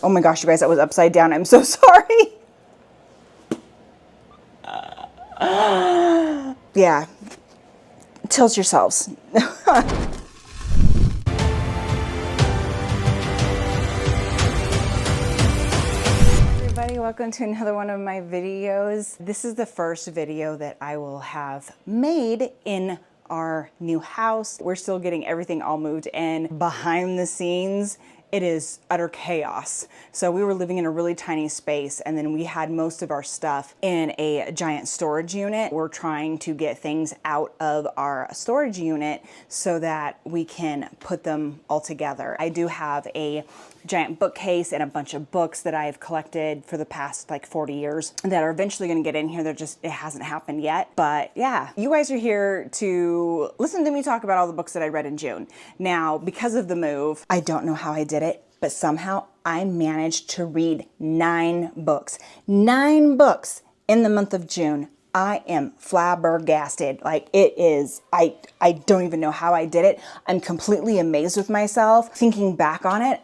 Oh my gosh, you guys, that was upside down. I'm so sorry. Yeah, tilt yourselves. Everybody, welcome to another one of my videos. This is the first video that I will have made in our new house. We're still getting everything all moved in. Behind the scenes, it is utter chaos. So we were living in a really tiny space, and then we had most of our stuff in a giant storage unit. We're trying to get things out of our storage unit so that we can put them all together. I do have a giant bookcase and a bunch of books that I've collected for the past like 40 years that are eventually going to get in here. It hasn't happened yet. But yeah, you guys are here to listen to me talk about all the books that I read in June. Now, because of the move, I don't know how I did it, but somehow I managed to read 9 books. 9 books in the month of June. I am flabbergasted. Like, it is, I don't even know how I did it. I'm completely amazed with myself. Thinking back on it,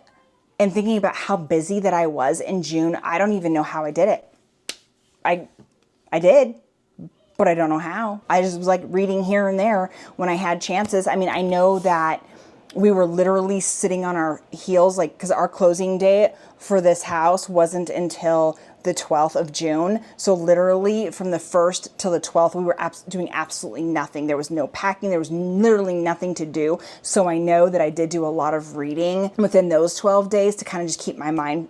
and thinking about how busy that I was in June, I don't even know how I did it. I did, but I don't know how. I just was like reading here and there when I had chances. I mean, I know that we were literally sitting on our heels, like, because our closing date for this house wasn't until the 12th of June. So literally from the 1st till the 12th, we were doing absolutely nothing. There was no packing. There was literally nothing to do. So I know that I did do a lot of reading within those 12 days to kind of just keep my mind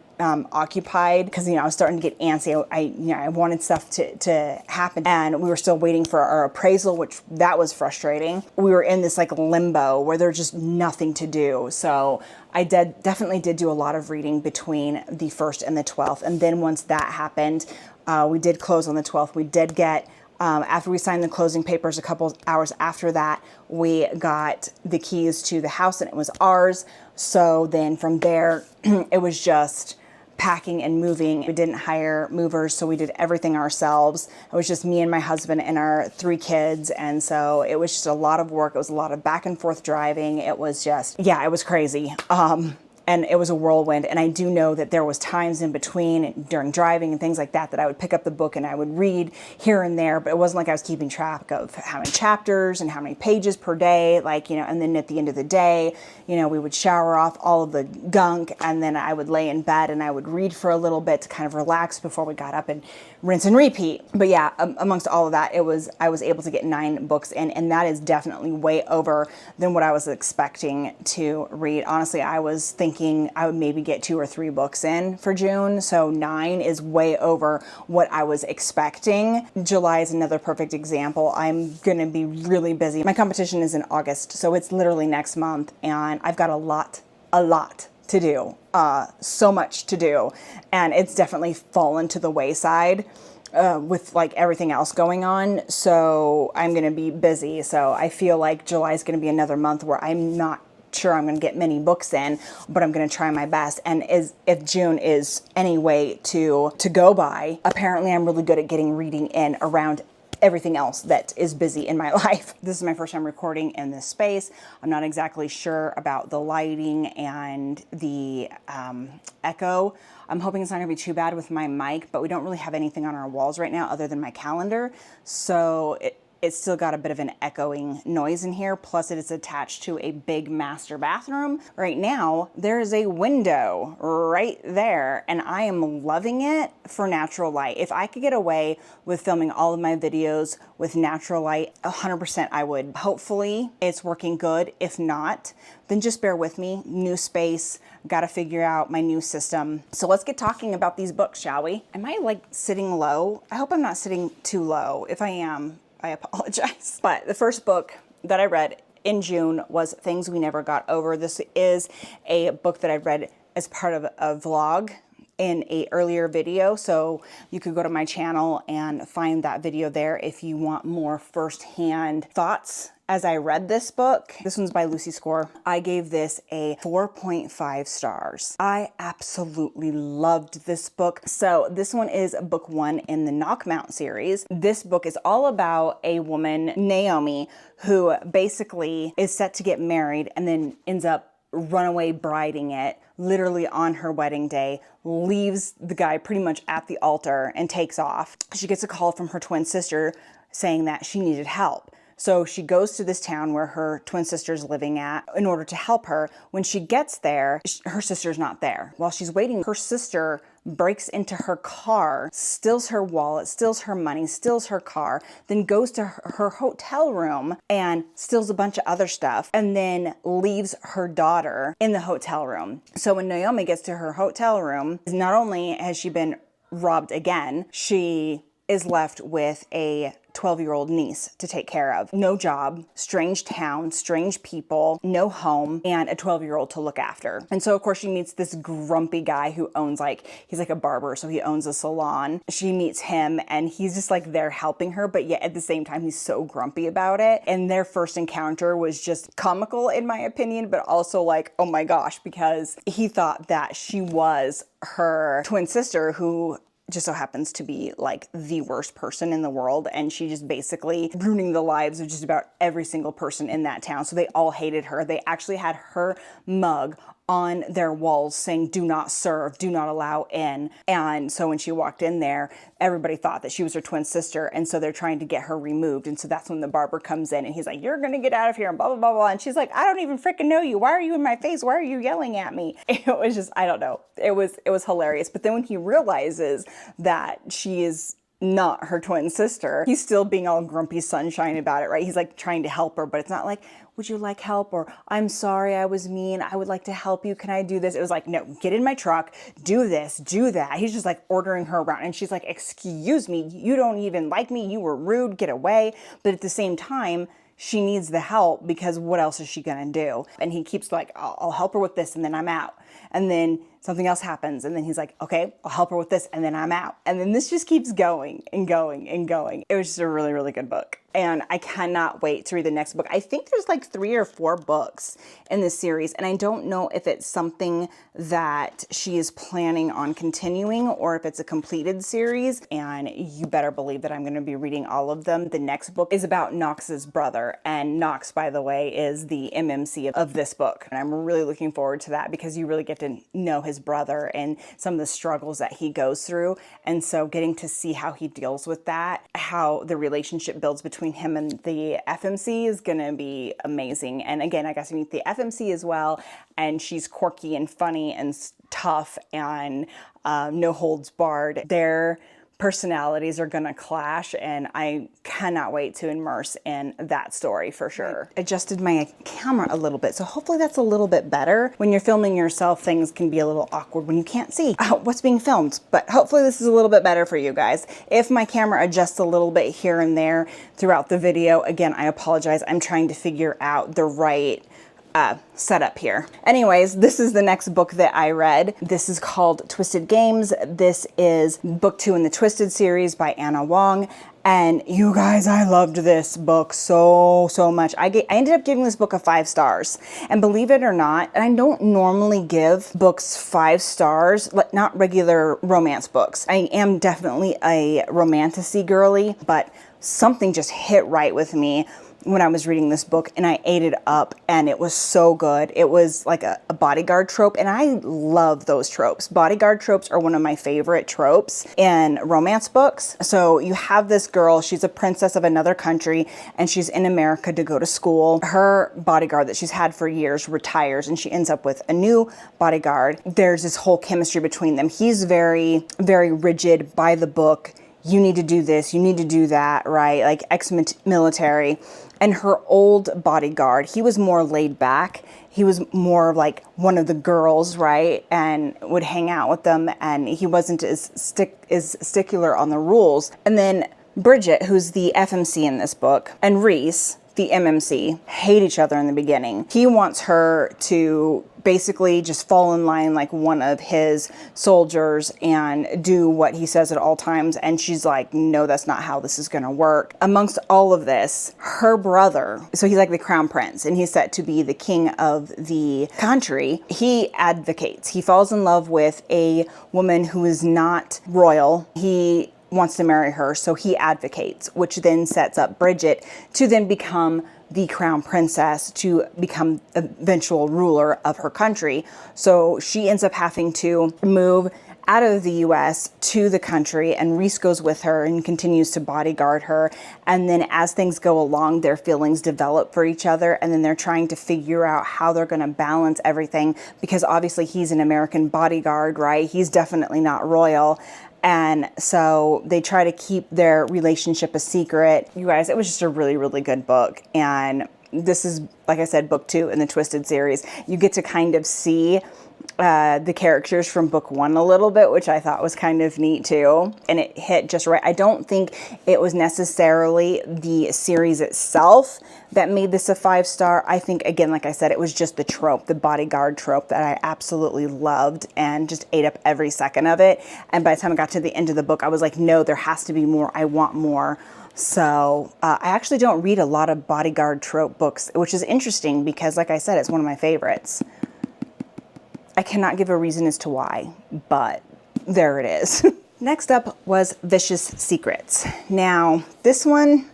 occupied, because I was starting to get antsy. I wanted stuff to happen, and we were still waiting for our appraisal, which that was frustrating. We were in this like limbo where there's just nothing to do. So I definitely did do a lot of reading between the 1st and the 12th, and then once that happened, we did close on the 12th. We did get after we signed the closing papers a couple hours after that, we got the keys to the house and it was ours. So then from there, it was just packing and moving. We didn't hire movers, so we did everything ourselves. It was just me and my husband and our 3 kids, and so it was just a lot of work. It was a lot of back and forth driving. It was just, yeah, it was crazy. And it was a whirlwind. And I do know that there was times in between during driving and things like that I would pick up the book and I would read here and there, but it wasn't like I was keeping track of how many chapters and how many pages per day, and then at the end of the day, we would shower off all of the gunk, and then I would lay in bed and I would read for a little bit to kind of relax before we got up and rinse and repeat. But yeah, amongst all of that, I was able to get 9 books in, and that is definitely way over than what I was expecting to read. Honestly, I was thinking I would maybe get 2 or 3 books in for June. So 9 is way over what I was expecting. July is another perfect example. I'm going to be really busy. My competition is in August, so it's literally next month, and I've got a lot to do, so much to do, and it's definitely fallen to the wayside with like everything else going on. So I'm going to be busy. So I feel like July is going to be another month where I'm not sure I'm going to get many books in, but I'm going to try my best. And if June is any way to go by, apparently I'm really good at getting reading in around everything else that is busy in my life. This is my first time recording in this space. I'm not exactly sure about the lighting and the echo. I'm hoping it's not gonna be too bad with my mic, but we don't really have anything on our walls right now other than my calendar. So it's still got a bit of an echoing noise in here. Plus it is attached to a big master bathroom. Right now, there is a window right there, and I am loving it for natural light. If I could get away with filming all of my videos with natural light, 100% I would. Hopefully it's working good. If not, then just bear with me. New space, gotta figure out my new system. So let's get talking about these books, shall we? Am I like sitting low? I hope I'm not sitting too low. If I am, I apologize. But the first book that I read in June was Things We Never Got Over. This is a book that I read as part of a vlog in an earlier video. So you could go to my channel and find that video there if you want more firsthand thoughts as I read this book. This one's by Lucy Score. I gave this a 4.5 stars. I absolutely loved this book. So this one is book 1 in the Knockmount series. This book is all about a woman, Naomi, who basically is set to get married and then ends up runaway briding it literally on her wedding day, leaves the guy pretty much at the altar and takes off. She gets a call from her twin sister saying that she needed help. So she goes to this town where her twin sister's living at in order to help her. When she gets there, her sister's not there. While she's waiting, her sister breaks into her car, steals her wallet, steals her money, steals her car, then goes to her hotel room and steals a bunch of other stuff, and then leaves her daughter in the hotel room. So when Naomi gets to her hotel room, not only has she been robbed again, she is left with a 12-year-old niece to take care of. No job, strange town, strange people, no home, and a 12-year-old to look after. And so of course she meets this grumpy guy who owns he's like a barber, so he owns a salon. She meets him and he's just like there helping her, but yet at the same time he's so grumpy about it. And their first encounter was just comical in my opinion, but also like, oh my gosh, because he thought that she was her twin sister who just so happens to be like the worst person in the world, and she just basically ruining the lives of just about every single person in that town. So they all hated her. They actually had her mug on their walls saying, "Do not serve, do not allow in." And so when she walked in there, everybody thought that she was her twin sister, and so they're trying to get her removed. And so that's when the barber comes in and he's like, "You're gonna get out of here," and blah blah blah blah. And she's like, "I don't even freaking know you. Why are you in my face? Why are you yelling at me?" It was just, I don't know, it was hilarious. But then when he realizes that she is not her twin sister, he's still being all grumpy sunshine about it, right? He's like trying to help her, but it's not like, "Would you like help?" or "I'm sorry, I was mean, I would like to help you, can I do this?" It was like, "No, get in my truck, do this, do that." He's just like ordering her around, and she's like, "Excuse me, you don't even like me, you were rude, get away." But at the same time, she needs the help because what else is she gonna do? And he keeps like, I'll help her with this and then I'm out. And then something else happens and then he's like, "Okay, I'll help her with this and then I'm out." And then this just keeps going and going and going. It was just a really, really good book. And I cannot wait to read the next book. I think there's like 3 or 4 books in this series, and I don't know if it's something that she is planning on continuing or if it's a completed series, and you better believe that I'm going to be reading all of them. The next book is about Knox's brother, and Knox, by the way, is the MMC of this book. And I'm really looking forward to that because you really get to know his brother and some of the struggles that he goes through. And so getting to see how he deals with that, how the relationship builds between him and the FMC is gonna be amazing. And again, I got to meet the FMC as well, and she's quirky and funny and tough and no holds barred. Their personalities are gonna clash, and I cannot wait to immerse in that story for sure. I adjusted my camera a little bit, so hopefully that's a little bit better. When you're filming yourself, things can be a little awkward when you can't see what's being filmed, but hopefully this is a little bit better for you guys. If my camera adjusts a little bit here and there throughout the video, again, I apologize. I'm trying to figure out the right setup here. Anyways, this is the next book that I read. This is called Twisted Games. This is book 2 in the Twisted series by Anna Wong. And you guys, I loved this book so much. I ended up giving this book a 5 stars. And believe it or not, and I don't normally give books 5 stars, not regular romance books. I am definitely a romantasy girly, but something just hit right with me when I was reading this book, and I ate it up, and it was so good. It was like a bodyguard trope, and I love those tropes. Bodyguard tropes are one of my favorite tropes in romance books. So you have this girl, she's a princess of another country, and she's in America to go to school. Her bodyguard that she's had for years retires, and she ends up with a new bodyguard. There's this whole chemistry between them. He's very, very rigid by the book. You need to do this, you need to do that, right? Like ex-military. And her old bodyguard, he was more laid back. He was more like one of the girls, right? And would hang out with them, and he wasn't as stickler on the rules. And then Bridget, who's the FMC in this book, and Reese, the MMC, hate each other in the beginning. He wants her to basically just fall in line like one of his soldiers and do what he says at all times. And she's like, "No, that's not how this is gonna work." Amongst all of this, her brother, so he's like the crown prince and he's set to be the king of the country. He advocates. He falls in love with a woman who is not royal. He wants to marry her, so he advocates, which then sets up Bridget to then become the crown princess to become eventual ruler of her country. So she ends up having to move out of the US to the country, and Reese goes with her and continues to bodyguard her. And then as things go along, their feelings develop for each other, and then they're trying to figure out how they're going to balance everything, because obviously he's an American bodyguard, right? He's definitely not royal. And so they try to keep their relationship a secret. You guys, it was just a really, really good book. And this is, like I said, book 2 in the Twisted series. You get to kind of see the characters from book 1 a little bit, which I thought was kind of neat too. And it hit just right. I don't think it was necessarily the series itself that made this a 5-star. I think, again, like I said, it was just the trope, the bodyguard trope, that I absolutely loved and just ate up every second of it. And by the time I got to the end of the book, I was like, no, there has to be more. I want more. So I actually don't read a lot of bodyguard trope books, which is interesting because, like I said, it's one of my favorites. I cannot give a reason as to why, but there it is. Next up was Vicious Secrets. Now, this one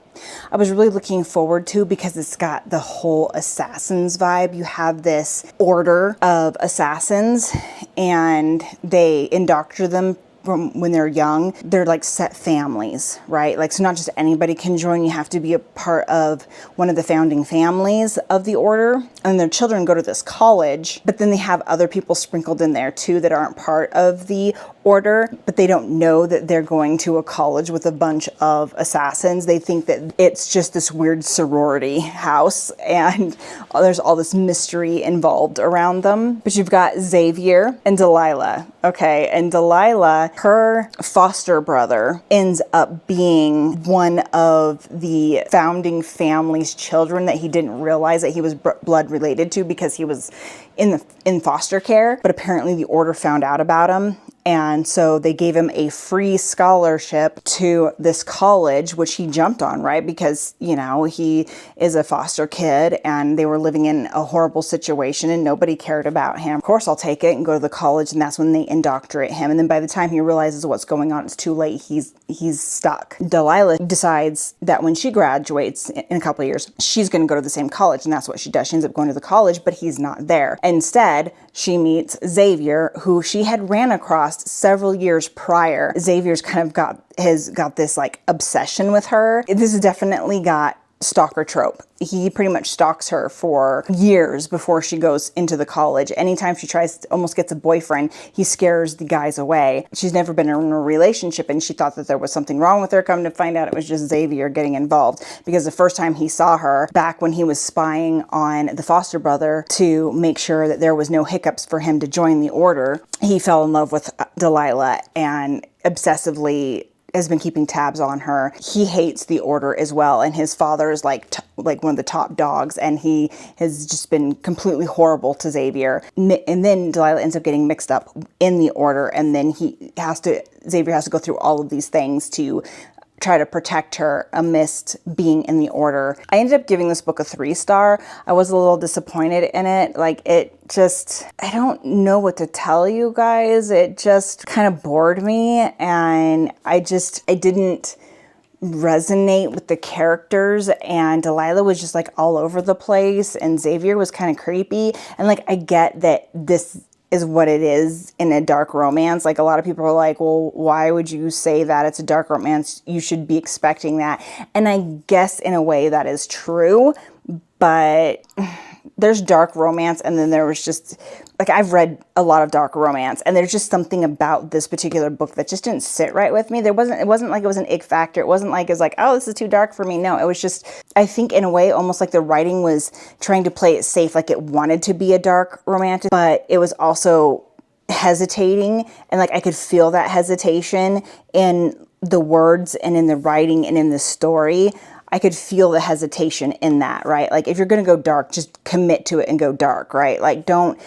I was really looking forward to because it's got the whole assassins vibe. You have this order of assassins, and they indoctrinate them from when they're young. They're like set families, right? Like, so not just anybody can join. You have to be a part of one of the founding families of the order. And their children go to this college, but then they have other people sprinkled in there too that aren't part of the order, but they don't know that they're going to a college with a bunch of assassins. They think that it's just this weird sorority house, and there's all this mystery involved around them. But you've got Xavier and Delilah. Okay, and Delilah, her foster brother, ends up being one of the founding family's children that he didn't realize that he was blood related to because he was in foster care. But apparently the order found out about him. And so they gave him a free scholarship to this college, which he jumped on, right? Because, you know, he is a foster kid and they were living in a horrible situation and nobody cared about him. Of course, I'll take it and go to the college, and that's when they indoctrinate him. And then by the time he realizes what's going on, it's too late. He's stuck. Delilah decides that when she graduates in a couple of years, she's going to go to the same college, and that's what she does. She ends up going to the college, but he's not there. Instead, she meets Xavier, who she had ran across several years prior. Xavier's kind of has got this like obsession with her. This has definitely got stalker trope. He pretty much stalks her for years before she goes into the college. Anytime she almost gets a boyfriend, he scares the guys away. She's never been in a relationship, and she thought that there was something wrong with her. Come to find out, it was just Xavier getting involved, because the first time he saw her, back when he was spying on the foster brother to make sure that there was no hiccups for him to join the order, he fell in love with Delilah and obsessively has been keeping tabs on her. He hates the order as well, and his father is like one of the top dogs, and he has just been completely horrible to Xavier. And then Delilah ends up getting mixed up in the order, and then Xavier has to go through all of these things to try to protect her amidst being in the order. I ended up giving this book a 3-star. I was a little disappointed in it. Like, I don't know what to tell you guys. It just kind of bored me, and I didn't resonate with the characters, and Delilah was just like all over the place, and Xavier was kind of creepy. And like, I get that this is what it is in a dark romance. Like, a lot of people are like, well, why would you say that it's a dark romance? You should be expecting that. And I guess in a way that is true, but there's dark romance, and then there was just, like, I've read a lot of dark romance, and there's just something about this particular book that just didn't sit right with me. It wasn't like it was an ick factor. It wasn't like, it was like, oh, this is too dark for me. No, it was just, I think in a way, almost like the writing was trying to play it safe, like it wanted to be a dark romantic, but it was also hesitating, and like I could feel that hesitation in the words and in the writing and in the story. I could feel the hesitation in that, right? Like, if you're going to go dark, just commit to it and go dark, right? Like, don't,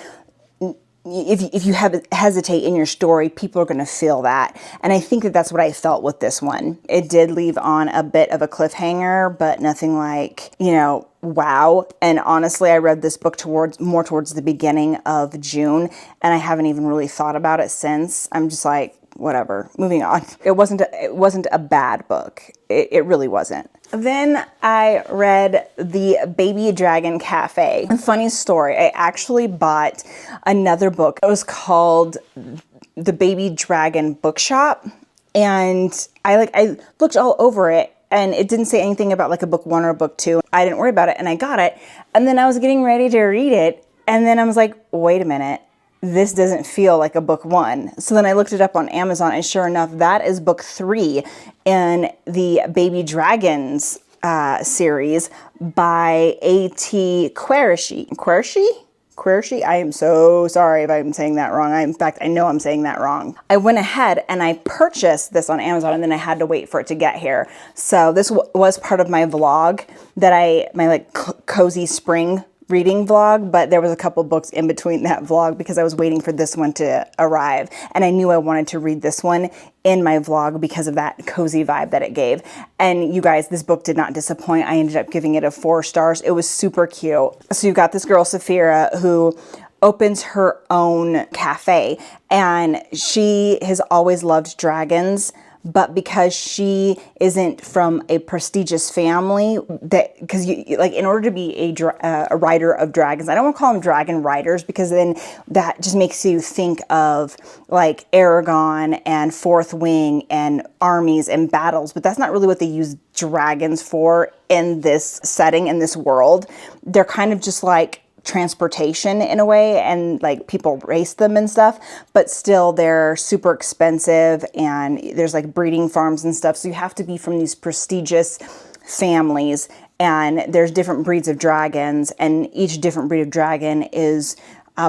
if you hesitate in your story, people are going to feel that. And I think that that's what I felt with this one. It did leave on a bit of a cliffhanger, but nothing like, wow. And honestly, I read this book more towards the beginning of June, and I haven't even really thought about it since. I'm just like, whatever. Moving on. It wasn't a bad book. It really wasn't. Then I read The Baby Dragon Cafe. Funny story, I actually bought another book. It was called The Baby Dragon Bookshop, and I looked all over it, and it didn't say anything about like a book 1 or a book 2. I didn't worry about it, and I got it, and then I was getting ready to read it, and then I was like, wait a minute, this doesn't feel like a book 1. So then I looked it up on Amazon, and sure enough, that is book 3 in the Baby Dragons series by A.T. Qureshi. Qureshi? I am so sorry if I'm saying that wrong. In fact, I know I'm saying that wrong. I went ahead and I purchased this on Amazon, and then I had to wait for it to get here. So this was part of my vlog that my like cozy spring reading vlog, but there was a couple books in between that vlog because I was waiting for this one to arrive, and I knew I wanted to read this one in my vlog because of that cozy vibe that it gave. And you guys, this book did not disappoint. I ended up giving it a 4 stars. It was super cute. So you've got this girl, Saphira, who opens her own cafe, and she has always loved dragons, but because she isn't from a prestigious family, because like in order to be a rider of dragons, I don't want to call them dragon riders because then that just makes you think of like Aragon and Fourth Wing and armies and battles, but that's not really what they use dragons for in this setting, in this world. They're kind of just like transportation in a way, and like people race them and stuff, but still they're super expensive, and there's like breeding farms and stuff, so you have to be from these prestigious families, and there's different breeds of dragons, and each different breed of dragon is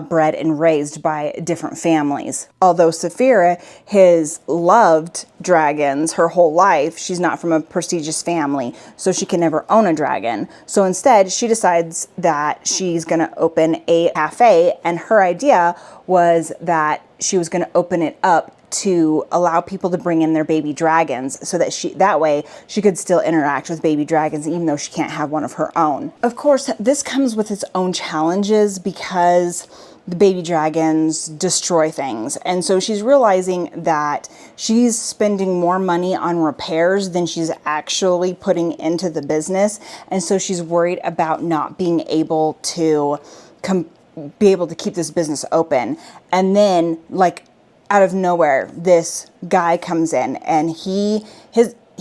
bred and raised by different families. Although Saphira has loved dragons her whole life, she's not from a prestigious family, so she can never own a dragon. So instead, she decides that she's going to open a cafe, and her idea was that she was going to open it up to allow people to bring in their baby dragons so that that way she could still interact with baby dragons even though she can't have one of her own. Of course, this comes with its own challenges because the baby dragons destroy things. And so she's realizing that she's spending more money on repairs than she's actually putting into the business. And so she's worried about not being able to keep this business open. And then like out of nowhere, this guy comes in, and he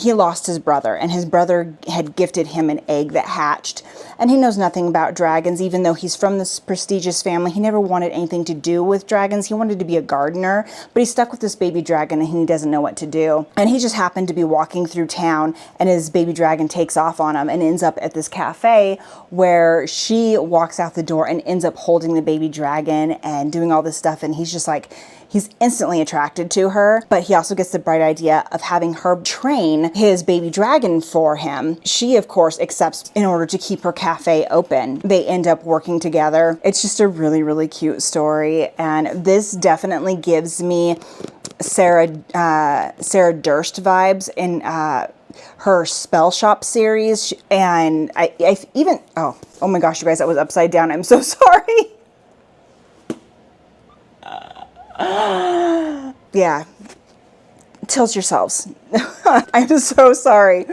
lost his brother, and his brother had gifted him an egg that hatched, and he knows nothing about dragons. Even though he's from this prestigious family, he never wanted anything to do with dragons. He wanted to be a gardener, but he's stuck with this baby dragon, and he doesn't know what to do. And he just happened to be walking through town, and his baby dragon takes off on him and ends up at this cafe where she walks out the door and ends up holding the baby dragon and doing all this stuff, and he's just like, he's instantly attracted to her, but he also gets the bright idea of having her train his baby dragon for him. She, of course, accepts in order to keep her cafe open. They end up working together. It's just a really, really cute story, and this definitely gives me Sarah Durst vibes in her Spell Shop series. And I even, oh my gosh, you guys, that was upside down. I'm so sorry. Yeah, tilt yourselves. I'm so sorry.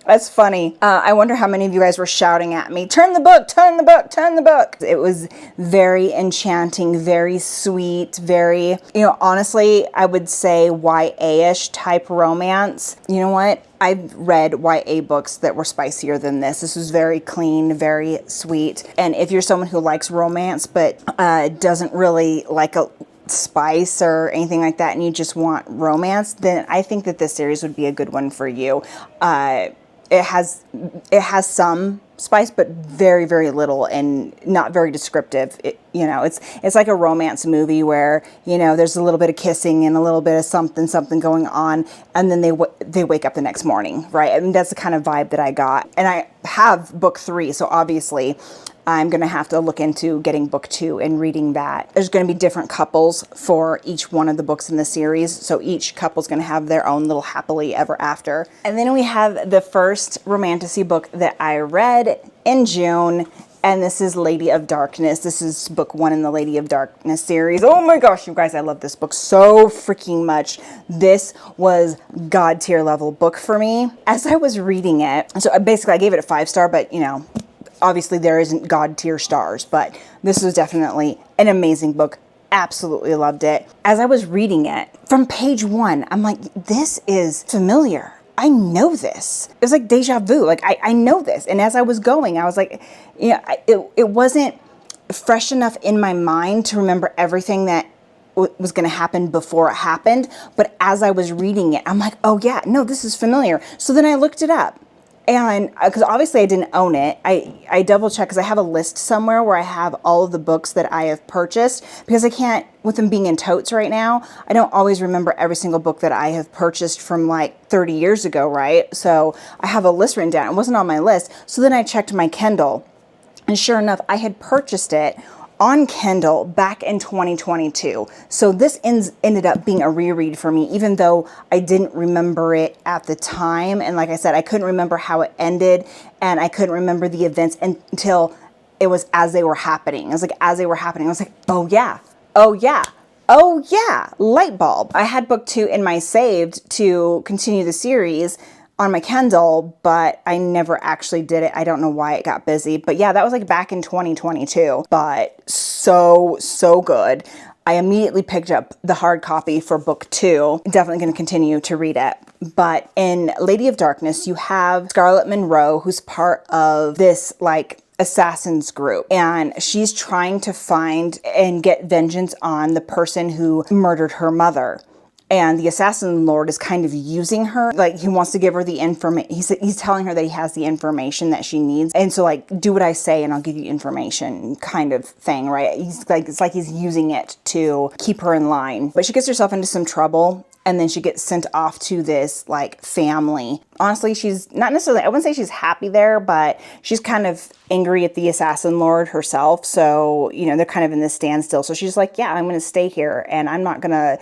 That's funny. I wonder how many of you guys were shouting at me, turn the book, turn the book, turn the book. It was very enchanting, very sweet, very, honestly, I would say YA-ish type romance. You know what? I've read YA books that were spicier than this. This was very clean, very sweet. And if you're someone who likes romance but doesn't really like a spice or anything like that, and you just want romance, then I think that this series would be a good one for you. It has some spice, but very, very little, and not very descriptive. It's like a romance movie where, there's a little bit of kissing and a little bit of something going on, and then they wake up the next morning, right? I mean, that's the kind of vibe that I got. And I have book 3, so obviously I'm going to have to look into getting book 2 and reading that. There's going to be different couples for each one of the books in the series, so each couple's going to have their own little happily ever after. And then we have the first romantasy book that I read in June, And this is Lady of Darkness. This is book 1 in the Lady of Darkness series. Oh my gosh, you guys, I love this book so freaking much. This was God tier level book for me. As I was reading it, so basically I gave it a 5-star, but you know, obviously there isn't God tier stars, but this was definitely an amazing book. Absolutely loved it. As I was reading it, from page 1, I'm like, this is familiar. I know this. It was like deja vu. Like, I know this. And as I was going, I was like, you know, it wasn't fresh enough in my mind to remember everything that was going to happen before it happened. But as I was reading it, I'm like, oh yeah, no, this is familiar. So then I looked it up. And because obviously I didn't own it, I double checked because I have a list somewhere where I have all of the books that I have purchased, because I can't, with them being in totes right now, I don't always remember every single book that I have purchased from like 30 years ago, right? So I have a list written down. It wasn't on my list. So then I checked my Kindle, and sure enough, I had purchased it on Kindle back in 2022. So this ended up being a reread for me, even though I didn't remember it at the time. And like I said, I couldn't remember how it ended, and I couldn't remember the events until it was as they were happening. It was like as they were happening, I was like, oh yeah, oh yeah. Oh yeah, light bulb. I had book 2 in my saved to continue the series on my Kindle, but I never actually did it. I don't know why it got busy. But yeah, that was like back in 2022. But so good. I immediately picked up the hard copy for book 2. Definitely going to continue to read it. But in Lady of Darkness, you have Scarlet Monroe, who's part of this like assassins group, and she's trying to find and get vengeance on the person who murdered her mother. And the assassin lord is kind of using her. Like, he wants to give her the information. He's telling her that he has the information that she needs. And so, like, do what I say and I'll give you information kind of thing, right? It's like he's using it to keep her in line. But she gets herself into some trouble, and then she gets sent off to this, like, family. Honestly, she's not necessarily, I wouldn't say she's happy there, but she's kind of angry at the assassin lord herself. So, you know, they're kind of in this standstill. So she's like, yeah, I'm going to stay here, and I'm not going to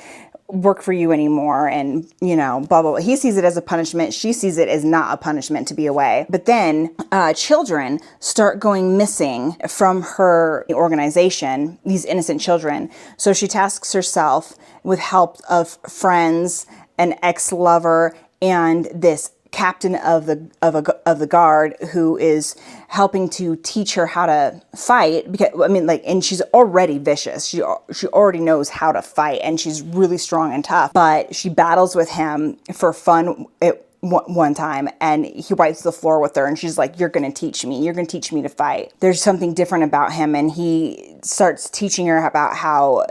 work for you anymore, and you know, blah blah blah. He sees it as a punishment, she sees it as not a punishment to be away. But then children start going missing from her organization, these innocent children. So she tasks herself with help of friends, an ex-lover, and this captain of the guard who is helping to teach her how to fight, because I mean, like, and she's already vicious. She already knows how to fight, and she's really strong and tough. But she battles with him for fun at one time, and he wipes the floor with her, and she's like, you're gonna teach me to fight. There's something different about him, and he starts teaching her about how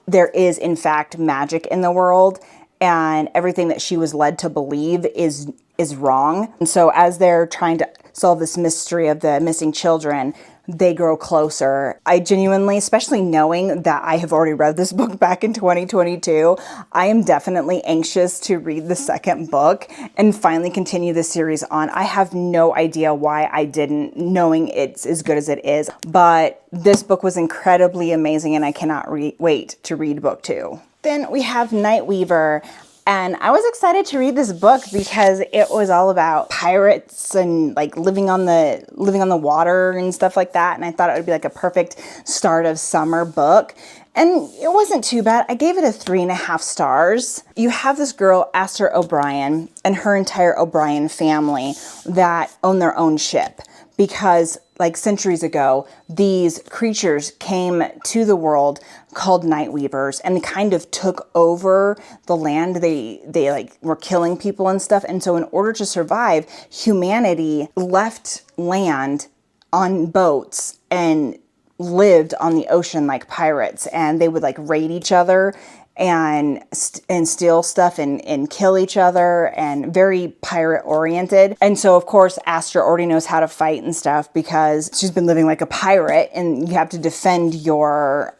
there is in fact magic in the world, and everything that she was led to believe is wrong. And so as they're trying to solve this mystery of the missing children, they grow closer. I genuinely, especially knowing that I have already read this book back in 2022, I am definitely anxious to read the second book and finally continue the series on. I have no idea why I didn't, knowing it's as good as it is, but this book was incredibly amazing, and I cannot wait to read book 2. Then we have Nightweaver. And I was excited to read this book because it was all about pirates and like living on the water and stuff like that. And I thought it would be like a perfect start of summer book. And it wasn't too bad. I gave it a 3.5 stars. You have this girl, Aster O'Brien, and her entire O'Brien family that own their own ship, because like centuries ago, these creatures came to the world called Nightweavers, and they kind of took over the land. They like were killing people and stuff. And so in order to survive, humanity left land on boats and lived on the ocean like pirates, and they would like raid each other and steal stuff and kill each other, and very pirate oriented. And so of course Astra already knows how to fight and stuff because she's been living like a pirate, and you have to defend your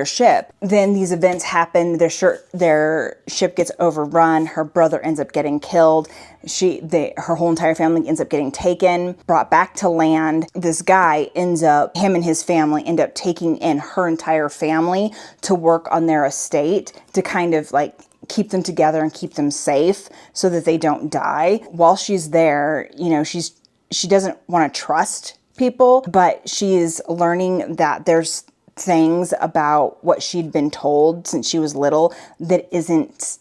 ship. Then these events happen. Their ship gets overrun. Her brother ends up getting killed. Her whole entire family ends up getting taken, brought back to land. This guy him and his family end up taking in her entire family to work on their estate to kind of like keep them together and keep them safe so that they don't die. While she's there, you know, she doesn't want to trust people, but she's learning that there's things about what she'd been told since she was little that isn't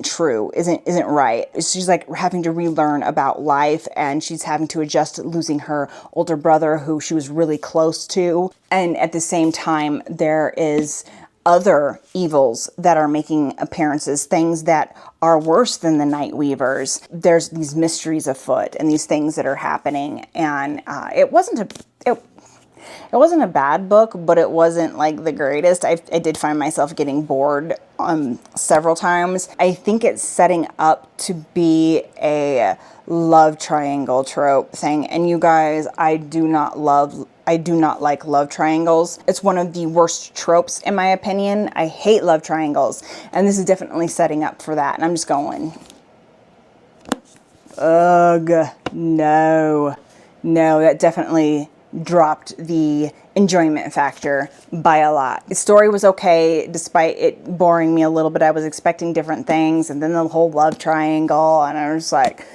true, isn't right. She's like having to relearn about life, and she's having to adjust to losing her older brother who she was really close to. And at the same time, there is other evils that are making appearances, things that are worse than the Night Weavers. There's these mysteries afoot and these things that are happening. And it wasn't a bad book, but it wasn't like the greatest. I did find myself getting bored several times. I think it's setting up to be a love triangle trope thing. And you guys, I do not like love triangles. It's one of the worst tropes in my opinion. I hate love triangles. And this is definitely setting up for that. And I'm just going, ugh, no, that definitely dropped the enjoyment factor by a lot. The story was okay, despite it boring me a little bit. I was expecting different things, and then the whole love triangle, and I was like,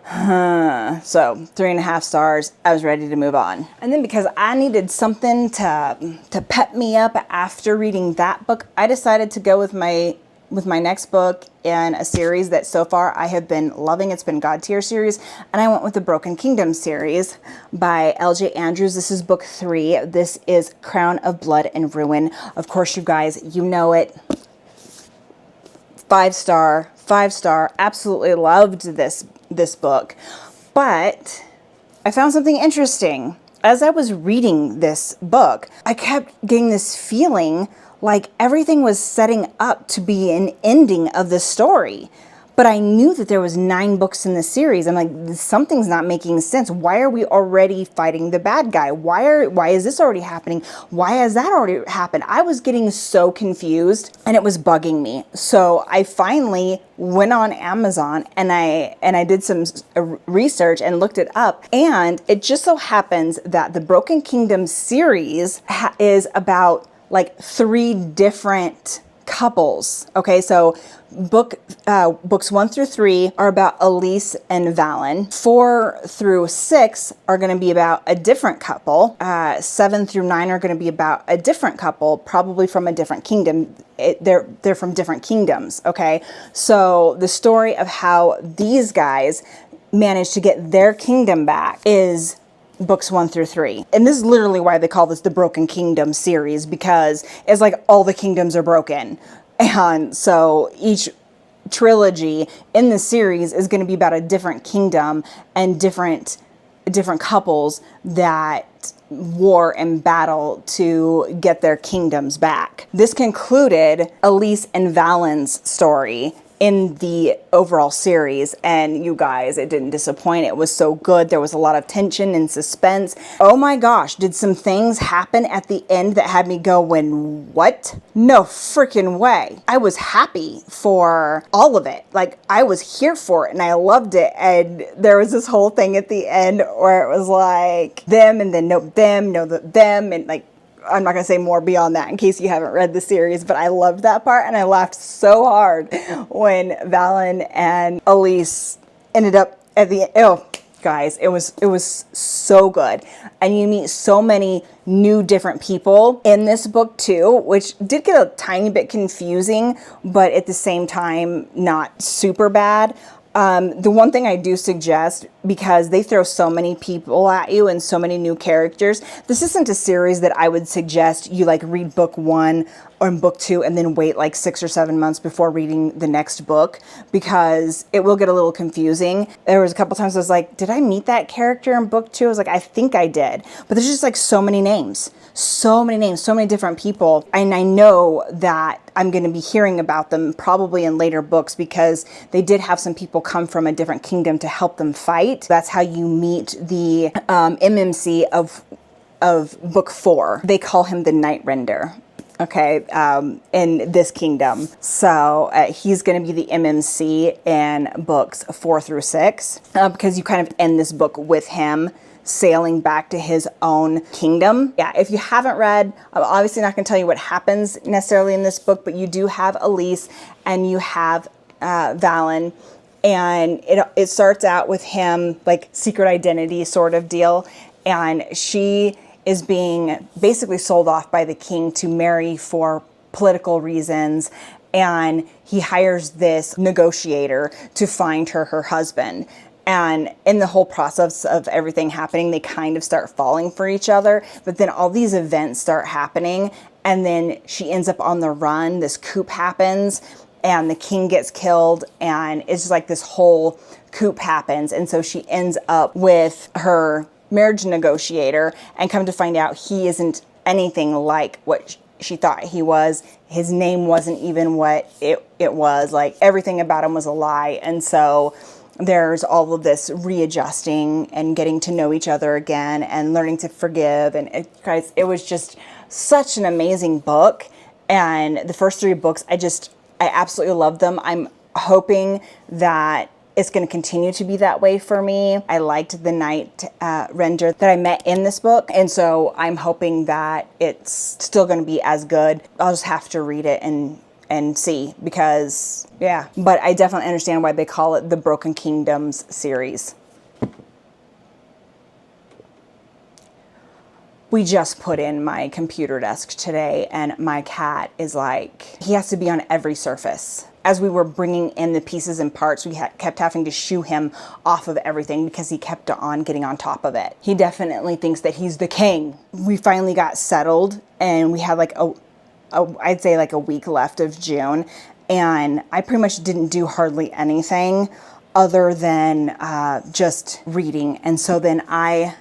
huh. So 3.5 stars. I was ready to move on. And then because I needed something to pep me up after reading that book, I decided to go with my next book in a series that so far I have been loving. It's been God Tier series, and I went with the Broken Kingdom series by L.J. Andrews. This is book 3. This is Crown of Blood and Ruin. Of course, you guys, you know it. 5 star. Absolutely loved this book. But I found something interesting. As I was reading this book, I kept getting this feeling like everything was setting up to be an ending of the story. But I knew that there was 9 books in the series. I'm like, something's not making sense. Why are we already fighting the bad guy? Why is this already happening? Why has that already happened? I was getting so confused, and it was bugging me. So I finally went on Amazon and I did some research and looked it up. And it just so happens that the Broken Kingdom series is about like 3 different couples. Okay, so books 1 through 3 are about Elise and Valen. 4 through 6 are going to be about a different couple. 7 through 9 are going to be about a different couple, probably from a different kingdom. They're from different kingdoms. Okay, so the story of how these guys managed to get their kingdom back is books 1 through 3. And this is literally why they call this the Broken Kingdom series, because it's like all the kingdoms are broken. And so each trilogy in the series is going to be about a different kingdom and different couples that war and battle to get their kingdoms back. This concluded Elise and Valen's story in the overall series, and you guys, it didn't disappoint. It was so good. There was a lot of tension and suspense. Oh my gosh, did some things happen at the end that had me going, what? No freaking way. I was happy for all of it. Like, I was here for it and I loved it. And there was this whole thing at the end where it was like them and then no them, no them, and like, I'm not going to say more beyond that in case you haven't read the series, but I loved that part, and I laughed so hard when Valen and Elise ended up at the end. Oh, guys, it was so good. And you meet so many new different people in this book too, which did get a tiny bit confusing, but at the same time, not super bad. The one thing I do suggest, because they throw so many people at you and so many new characters, this isn't a series that I would suggest you like read book 1 or book 2 and then wait like 6 or 7 months before reading the next book, because it will get a little confusing. There was a couple times I was like, did I meet that character in book 2? I was like, I think I did. But there's just like so many names, so many different people. And I know that I'm going to be hearing about them probably in later books, because they did have some people come from a different kingdom to help them fight. That's how you meet the MMC of book 4. They call him the Night Render. Okay, in this kingdom. So he's going to be the MMC in books 4 through 6, because you kind of end this book with him sailing back to his own kingdom. Yeah, if you haven't read, I'm obviously not going to tell you what happens necessarily in this book, but you do have Elise and you have Valen, and it starts out with him like secret identity sort of deal. and she is being basically sold off by the king to marry for political reasons. And he hires this negotiator to find her husband. And in the whole process of everything happening, they kind of start falling for each other. But then all these events start happening, and then she ends up on the run. This coup happens, and the king gets killed, and it's just like this whole coup happens. And so she ends up with her marriage negotiator, and come to find out he isn't anything like what she thought he was. His name wasn't even what it was. Like, everything about him was a lie. And so there's all of this readjusting and getting to know each other again and learning to forgive. And guys, it was just such an amazing book. And the first 3 books, I absolutely love them. I'm hoping that it's going to continue to be that way for me. I liked the knight render that I met in this book, and so I'm hoping that it's still going to be as good. I'll just have to read it and see, because yeah. But I definitely understand why they call it the Broken Kingdoms series. We just put in my computer desk today, and my cat is like, he has to be on every surface. As we were bringing in the pieces and parts, we kept having to shoo him off of everything because he kept on getting on top of it. He definitely thinks that he's the king. We finally got settled, and we had like I'd say like a week left of June, and I pretty much didn't do hardly anything other than just reading. And so then I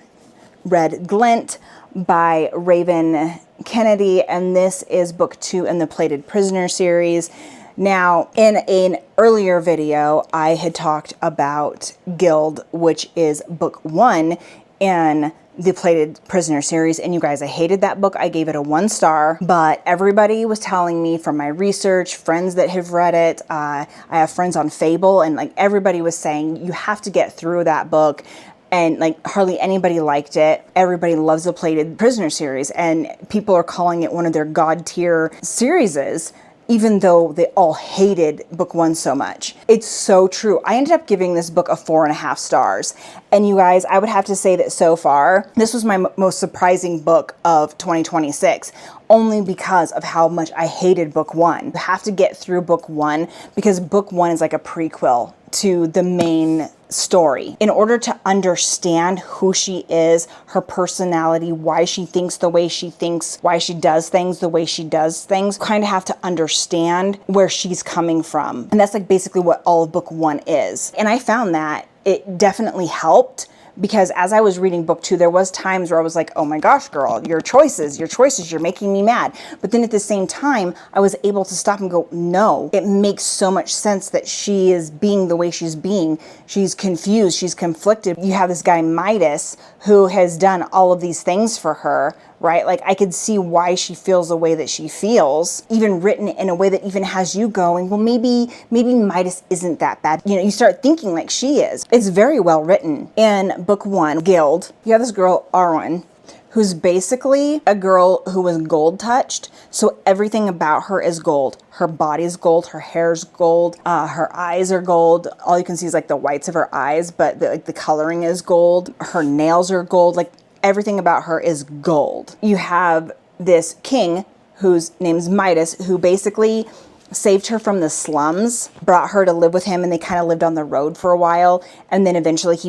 read Glint by Raven Kennedy, and this is book 2 in the Plated Prisoner series. Now, in an earlier video, I had talked about Guild, which is book 1 in the Plated Prisoner series. And you guys, I hated that book. I gave it a 1 star, but everybody was telling me from my research, friends that have read it, I have friends on Fable, and like everybody was saying, you have to get through that book. And like hardly anybody liked it. Everybody loves the Plated Prisoner series, and people are calling it one of their god tier series, even though they all hated book 1 so much. It's so true. I ended up giving this book a 4.5 stars. And you guys, I would have to say that so far, this was my most surprising book of 2026, only because of how much I hated book 1. You have to get through book 1 because book 1 is like a prequel to the main story. In order to understand who she is, her personality, why she thinks the way she thinks, why she does things the way she does things, kind of have to understand where she's coming from. And that's like basically what all of book 1 is. And I found that it definitely helped, because as I was reading book 2, there was times where I was like, oh my gosh, girl, your choices, you're making me mad. But then at the same time, I was able to stop and go, no, it makes so much sense that she is being the way she's being. She's confused, she's conflicted. You have this guy Midas who has done all of these things for her, right? Like, I could see why she feels the way that she feels, even written in a way that even has you going, well, maybe Midas isn't that bad. You know, you start thinking like she is. It's very well written. In book 1, Guild, you have this girl, Arwen, who's basically a girl who was gold touched. So everything about her is gold. Her body's gold, her hair's gold, her eyes are gold. All you can see is like the whites of her eyes, but the coloring is gold. Her nails are gold. Like, everything about her is gold. You have this king whose name's Midas, who basically saved her from the slums, brought her to live with him, and they kind of lived on the road for a while. And then eventually he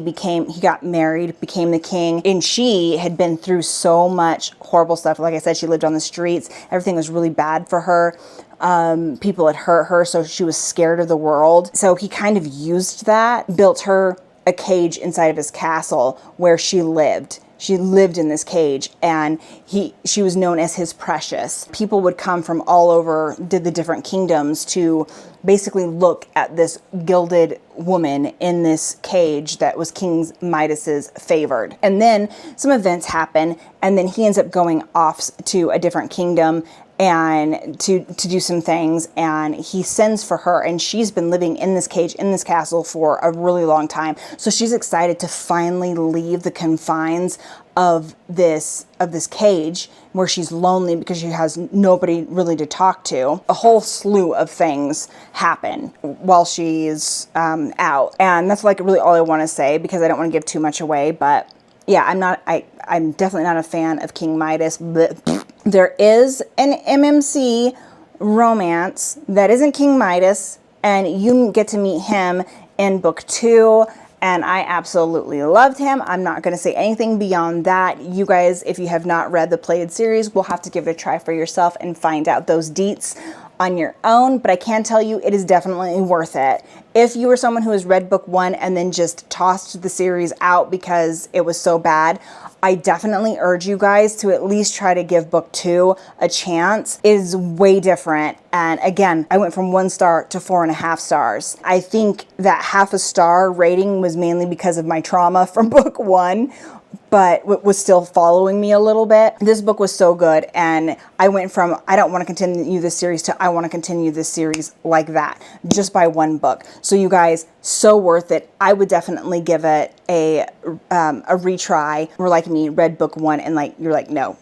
got married, became the king. And she had been through so much horrible stuff. Like I said, she lived on the streets. Everything was really bad for her. People had hurt her, so she was scared of the world. So he kind of used that, built her a cage inside of his castle where she lived. She lived in this cage, and she was known as his precious. People would come from all over the different kingdoms to basically look at this gilded woman in this cage that was King Midas's favored. And then some events happen, and then he ends up going off to a different kingdom and to do some things, and he sends for her, and she's been living in this cage, in this castle for a really long time. So she's excited to finally leave the confines of this cage where she's lonely because she has nobody really to talk to. A whole slew of things happen while she's out. And that's like really all I want to say, because I don't want to give too much away, but yeah, I'm definitely not a fan of King Midas, but there is an MMC romance that isn't King Midas, and you get to meet him in book 2, and I absolutely loved him. I'm not going to say anything beyond that. You guys, if you have not read the Played series, will have to give it a try for yourself and find out those deets on your own, but I can tell you it is definitely worth it. If you are someone who has read book 1 and then just tossed the series out because it was so bad, I definitely urge you guys to at least try to give book 2 a chance. It is way different. And again, I went from 1 star to 4.5 stars. I think that half a star rating was mainly because of my trauma from book 1, but was still following me a little bit. This book was so good, and I went from I don't want to continue this series to I want to continue this series like that, just by 1 book. So you guys, so worth it. I would definitely give it a retry. Or like me, read book 1 and like you're like no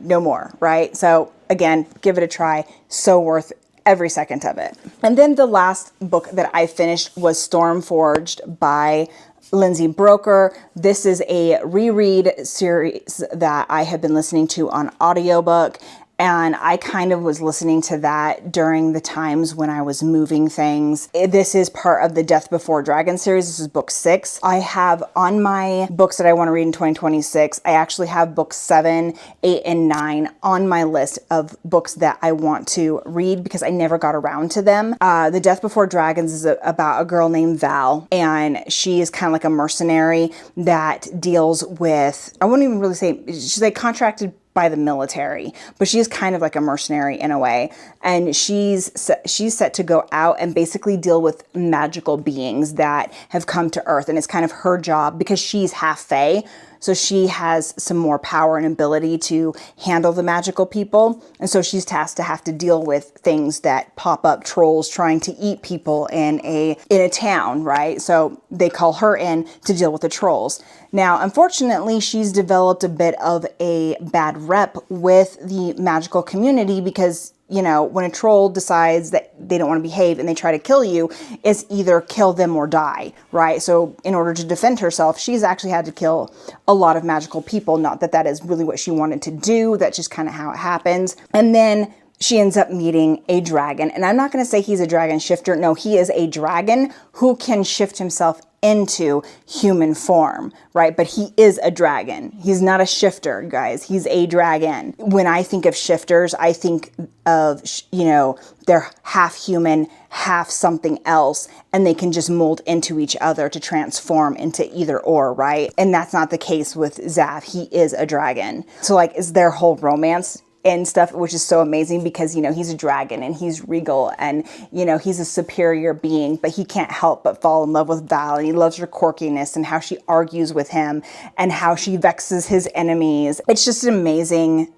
more, right? So again, give it a try. So worth every second of it. And then the last book that I finished was Stormforged by Lindsay Broker. This is a reread series that I have been listening to on audiobook, and I kind of was listening to that during the times when I was moving things. This is part of the Death Before Dragon series. This is book 6. I have on my books that I want to read in 2026, I actually have books 7, 8, and 9 on my list of books that I want to read because I never got around to them. The Death Before Dragons is about a girl named Val, and she is kind of like a mercenary that deals with, I wouldn't even really say, she's like contracted by the military, but she's kind of like a mercenary in a way. And she's set to go out and basically deal with magical beings that have come to Earth. And it's kind of her job because she's half fae. So she has some more power and ability to handle the magical people. And so she's tasked to have to deal with things that pop up, trolls trying to eat people in a town, right? So they call her in to deal with the trolls. Now, unfortunately, she's developed a bit of a bad rep with the magical community because, you know, when a troll decides that they don't want to behave and they try to kill you, it's either kill them or die, right? So in order to defend herself, she's actually had to kill a lot of magical people. Not that that is really what she wanted to do. That's just kind of how it happens. And then she ends up meeting a dragon. And I'm not going to say he's a dragon shifter. No, he is a dragon who can shift himself into human form, right? But he is a dragon. He's not a shifter, guys. He's a dragon. When I think of shifters, I think of, you know, they're half human, half something else, and they can just mold into each other to transform into either or, right? And that's not the case with Zav. He is a dragon. So like, is their whole romance and stuff, which is so amazing because, you know, he's a dragon and he's regal and, you know, he's a superior being, but he can't help but fall in love with Val, and he loves her quirkiness and how she argues with him and how she vexes his enemies. It's just an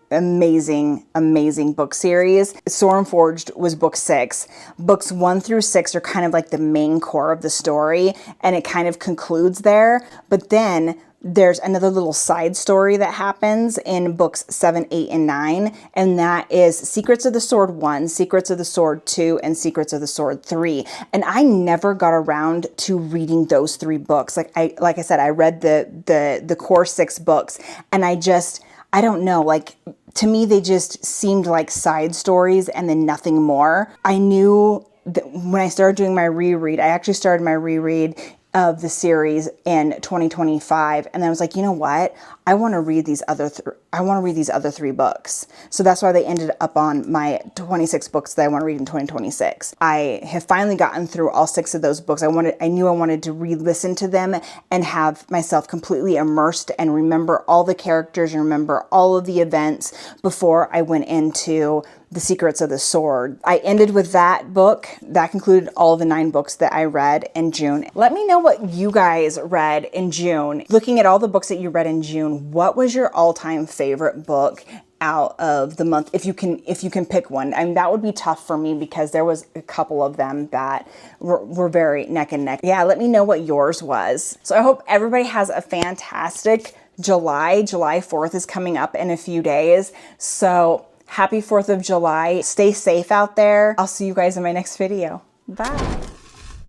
amazing book series. Stormforged was book 6. Books 1 through 6 are kind of like the main core of the story, and it kind of concludes there. But then there's another little side story that happens in books 7, 8, and 9, and that is Secrets of the Sword 1, Secrets of the Sword 2, and Secrets of the Sword 3. And I never got around to reading those 3 books. Like I said, I read the core 6 books, and I don't know, like, to me, they just seemed like side stories and then nothing more. I knew that when I started doing my reread, I actually started my reread of the series in 2025, and then I was like, you know what? I want to read these other 3 books. So that's why they ended up on my 26 books that I want to read in 2026. I have finally gotten through all 6 of those books. I knew I wanted to re-listen to them and have myself completely immersed and remember all the characters and remember all of the events before I went into The Secrets of the Sword. I ended with that book. That concluded all the 9 books that I read in June. Let me know what you guys read in June. Looking at all the books that you read in June, what was your all-time favorite book out of the month? If you can pick one. I mean, that would be tough for me because there was a couple of them that were very neck and neck. Yeah, let me know what yours was. So I hope everybody has a fantastic July. July 4th is coming up in a few days. So happy 4th of July. Stay safe out there. I'll see you guys in my next video. Bye.